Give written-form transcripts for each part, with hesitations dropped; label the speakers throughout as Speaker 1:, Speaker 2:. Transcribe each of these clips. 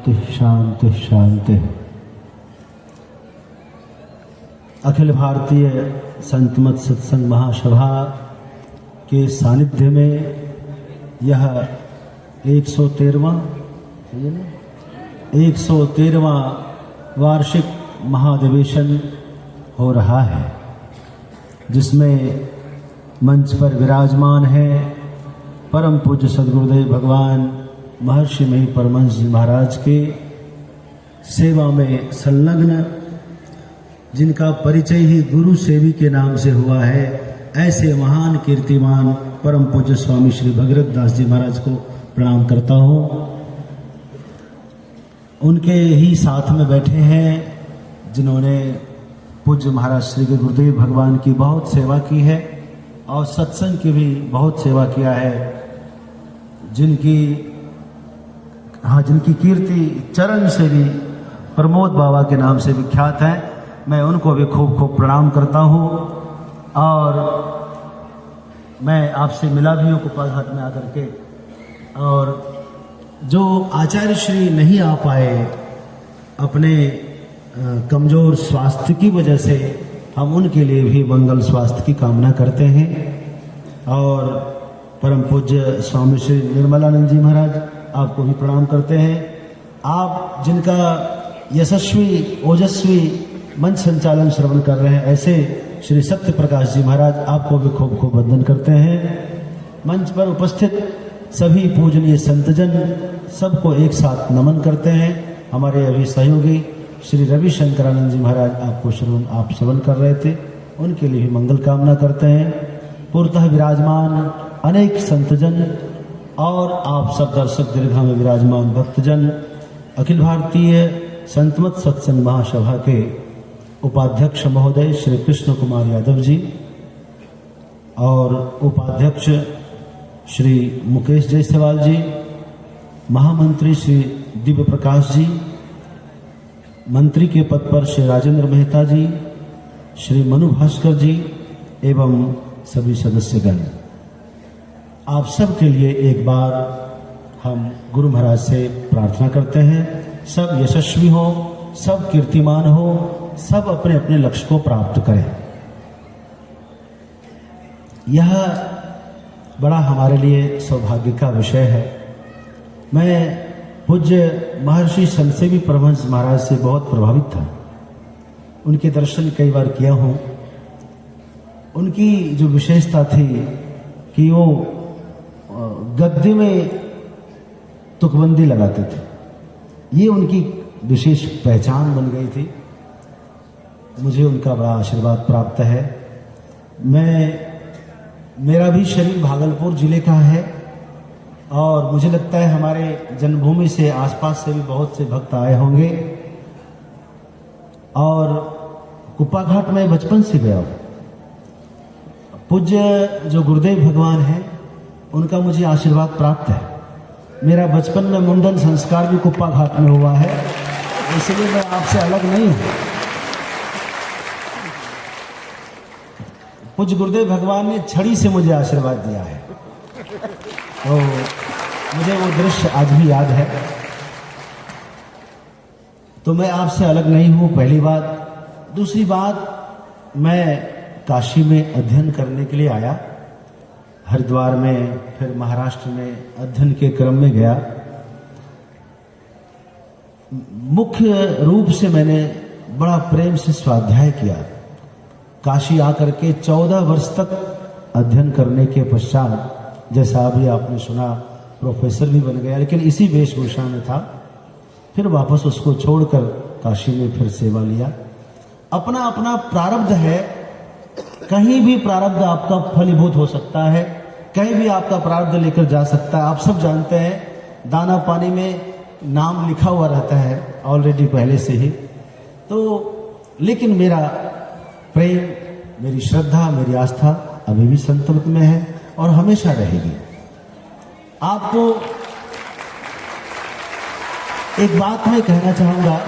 Speaker 1: शांति शांति शांति। अखिल भारतीय संत मत सत्संग महासभा के सानिध्य में यह 113वां वार्षिक महाधिवेशन हो रहा है, जिसमें मंच पर विराजमान है परम पूज्य सद्गुरुदेव भगवान महर्षि मही परमहंस जी महाराज के सेवा में संलग्न, जिनका परिचय ही गुरु सेवी के नाम से हुआ है, ऐसे महान कीर्तिमान परम पूज्य स्वामी श्री भगीरथ दास जी महाराज को प्रणाम करता हूँ। उनके ही साथ में बैठे हैं जिन्होंने पूज्य महाराज श्री गुरुदेव भगवान की बहुत सेवा की है और सत्संग की भी बहुत सेवा किया है, जिनकी कीर्ति चरण से भी प्रमोद बाबा के नाम से विख्यात है। मैं उनको भी खूब खूब प्रणाम करता हूँ और मैं आपसे मिला भी हूँ कुपाघाट में आकर के। और जो आचार्य श्री नहीं आ पाए अपने कमजोर स्वास्थ्य की वजह से, हम उनके लिए भी मंगल स्वास्थ्य की कामना करते हैं। और परम पूज्य स्वामी श्री निर्मलानंद जी महाराज आपको भी प्रणाम करते हैं। आप जिनका यशस्वी ओजस्वी मंच संचालन श्रवण कर रहे हैं, ऐसे श्री सत्य प्रकाश जी महाराज आपको भी खूब खूब वंदन करते हैं। मंच पर उपस्थित सभी पूजनीय संतजन सबको एक साथ नमन करते हैं। हमारे अभी सहयोगी श्री रवि शंकरानंद जी महाराज आपको आप श्रवण कर रहे थे, उनके लिए भी मंगल कामना करते हैं। पूर्णतः विराजमान अनेक संतजन और आप सब दर्शक दीर्घा में विराजमान भक्तजन, अखिल भारतीय संतमत सत्संग महासभा के उपाध्यक्ष महोदय श्री कृष्ण कुमार यादव जी और उपाध्यक्ष श्री मुकेश जायसवाल जी, महामंत्री श्री दिव्य प्रकाश जी, मंत्री के पद पर श्री राजेंद्र मेहता जी, श्री मनु भास्कर जी एवं सभी सदस्यगण, आप सब के लिए एक बार हम गुरु महाराज से प्रार्थना करते हैं, सब यशस्वी हो, सब कीर्तिमान हो, सब अपने अपने लक्ष्य को प्राप्त करें। यह बड़ा हमारे लिए सौभाग्य का विषय है। मैं पूज्य महर्षि संतसेवी परमहंस महाराज से बहुत प्रभावित था। उनके दर्शन कई बार किया हूँ। उनकी जो विशेषता थी कि वो गद्य में तुकबंदी लगाते थे, ये उनकी विशेष पहचान बन गई थी। मुझे उनका बड़ा आशीर्वाद प्राप्त है। मेरा भी शरीर भागलपुर जिले का है और मुझे लगता है हमारे जन्मभूमि से आसपास से भी बहुत से भक्त आए होंगे। और कुप्पाघाट में बचपन से गया हूँ। पूज्य जो गुरुदेव भगवान हैं, उनका मुझे आशीर्वाद प्राप्त है। मेरा बचपन में मुंडन संस्कार भी कुप्पाघाट में हुआ है, इसलिए मैं आपसे अलग नहीं हूँ। पूज्य गुरुदेव भगवान ने छड़ी से मुझे आशीर्वाद दिया है, तो मुझे वो दृश्य आज भी याद है। तो मैं आपसे अलग नहीं हूँ, पहली बात। दूसरी बात, मैं काशी में अध्ययन करने के लिए आया, हरिद्वार में, फिर महाराष्ट्र में अध्ययन के क्रम में गया। मुख्य रूप से मैंने बड़ा प्रेम से स्वाध्याय किया। काशी आकर के 14 वर्ष तक अध्ययन करने के पश्चात, जैसा अभी आपने सुना, प्रोफेसर भी बन गया, लेकिन इसी वेशभूषा में था। फिर वापस उसको छोड़कर काशी में फिर सेवा लिया। अपना अपना प्रारब्ध है, कहीं भी प्रारब्ध आपका फलीभूत हो सकता है, कहीं भी आपका प्रारब्ध लेकर जा सकता है। आप सब जानते हैं, दाना पानी में नाम लिखा हुआ रहता है ऑलरेडी पहले से ही। तो लेकिन मेरा प्रेम, मेरी श्रद्धा, मेरी आस्था अभी भी संतमत में है और हमेशा रहेगी। आपको एक बात मैं कहना चाहूंगा,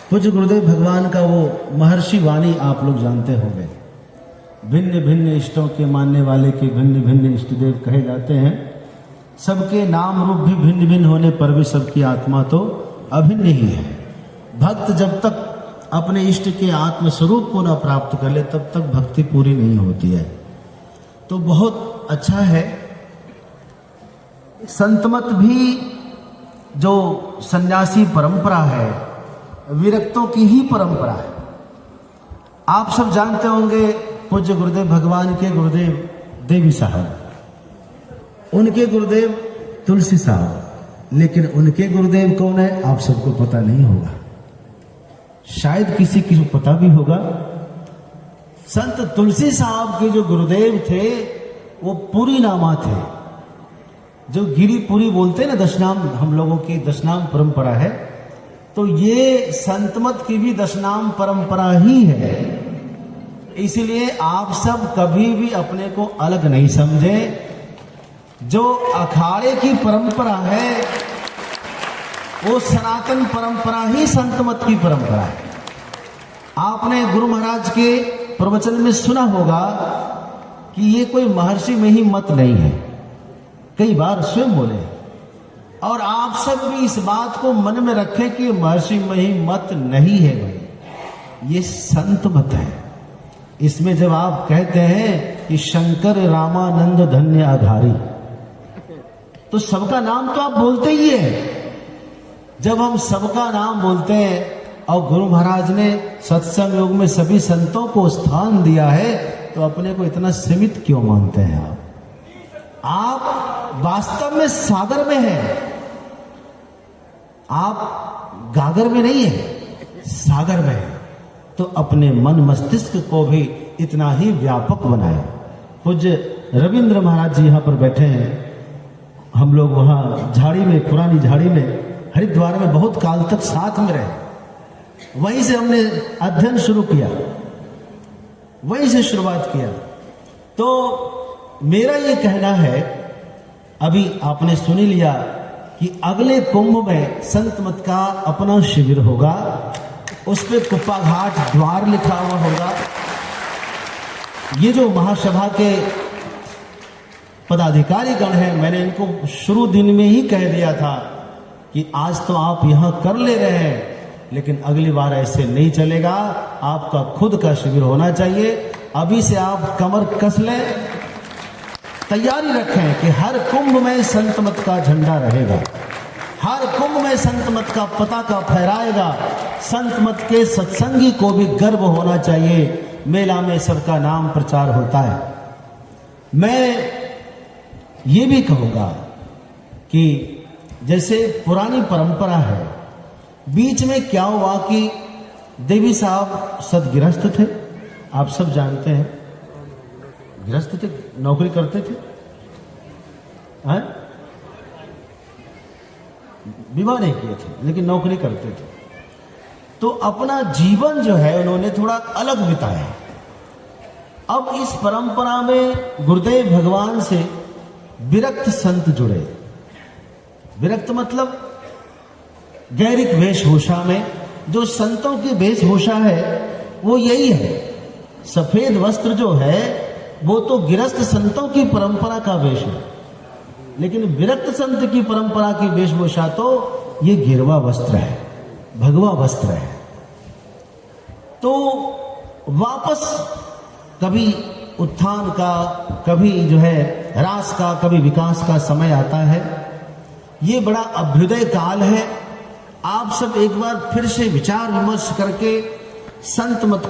Speaker 1: पूज्य गुरुदेव भगवान का वो महर्षि वाणी आप लोग जानते होंगे, भिन्न भिन्न इष्टों के मानने वाले के भिन्न भिन्न इष्ट देव कहे जाते हैं। सबके नाम रूप भी भिन्न भिन्न होने पर भी सबकी आत्मा तो अभिन्न ही है। भक्त जब तक अपने इष्ट के आत्म स्वरूप को न प्राप्त कर ले तब तक भक्ति पूरी नहीं होती है। तो बहुत अच्छा है। संतमत भी जो सन्यासी परंपरा है, विरक्तों की ही परंपरा है। आप सब जानते होंगे पूज्य गुरुदेव भगवान के गुरुदेव देवी साहब, उनके गुरुदेव तुलसी साहब, लेकिन उनके गुरुदेव कौन है आप सबको पता नहीं होगा, शायद किसी को पता भी होगा। संत तुलसी साहब के जो गुरुदेव थे वो पुरी नामा थे, जो गिरिपुरी बोलते हैं ना, दशनाम, हम लोगों की दशनाम परंपरा है। तो ये संतमत की भी दशनाम परंपरा ही है। इसलिए आप सब कभी भी अपने को अलग नहीं समझें। जो अखाड़े की परंपरा है वो सनातन परंपरा ही संतमत की परंपरा है। आपने गुरु महाराज के प्रवचन में सुना होगा कि ये कोई महर्षि में ही मत नहीं है, कई बार स्वयं बोले। और आप सब भी इस बात को मन में रखें कि महर्षि में ही मत नहीं है भाई, ये संत मत है। इसमें जब आप कहते हैं कि शंकर रामानंद धन्य आधारी, तो सबका नाम तो आप बोलते ही है। जब हम सबका नाम बोलते हैं और गुरु महाराज ने सत्संग योग में सभी संतों को स्थान दिया है, तो अपने को इतना सीमित क्यों मानते हैं आप? आप वास्तव में सागर में हैं, आप गागर में नहीं है, सागर में है। तो अपने मन मस्तिष्क को भी इतना ही व्यापक बनाए। पूज्य रविंद्र महाराज जी यहाँ पर बैठे हैं। हम लोग वहाँ झाड़ी में, पुरानी झाड़ी में, हरिद्वार में बहुत काल तक साथ में रहे। वहीं से हमने अध्ययन शुरू किया, वहीं से शुरुआत किया। तो मेरा ये कहना है, अभी आपने सुन ही लिया कि अगले कुंभ में संत मत का अपना शिविर होगा। उस पर कुप्पा घाट द्वार लिखा हुआ होगा। ये जो महासभा के पदाधिकारी गण हैं, मैंने इनको शुरू दिन में ही कह दिया था कि आज तो आप यहां कर ले रहे हैं, लेकिन अगली बार ऐसे नहीं चलेगा। आपका खुद का शिविर होना चाहिए। अभी से आप कमर कस लें, तैयारी रखें कि हर कुंभ में संत मत का झंडा रहेगा, हर कुंभ में संत मत का पताका फहराएगा। संत मत के सत्संगी को भी गर्व होना चाहिए। मेला में सबका नाम प्रचार होता है। मैं ये भी कहूँगा कि जैसे पुरानी परंपरा है, बीच में क्या हुआ कि देवी साहब सदगृहस्थ थे, आप सब जानते हैं, गृहस्थ थे, नौकरी करते थे, हैं? विवाह नहीं किए थे लेकिन नौकरी करते थे। तो अपना जीवन जो है उन्होंने थोड़ा अलग बिताया। अब इस परंपरा में गुरुदेव भगवान से विरक्त संत जुड़े। विरक्त मतलब गैरिक वेशभूषा में। जो संतों की वेशभूषा है वो यही है। सफेद वस्त्र जो है वो तो गिरस्थ संतों की परंपरा का वेश है, लेकिन विरक्त संत की परंपरा की वेशभूषा तो ये गिरवा वस्त्र है, भगवा वस्त्र है। तो वापस कभी उत्थान का, कभी जो है ह्रास का, कभी विकास का समय आता है। ये बड़ा अभ्युदय काल है। आप सब एक बार फिर से विचार विमर्श करके संत मत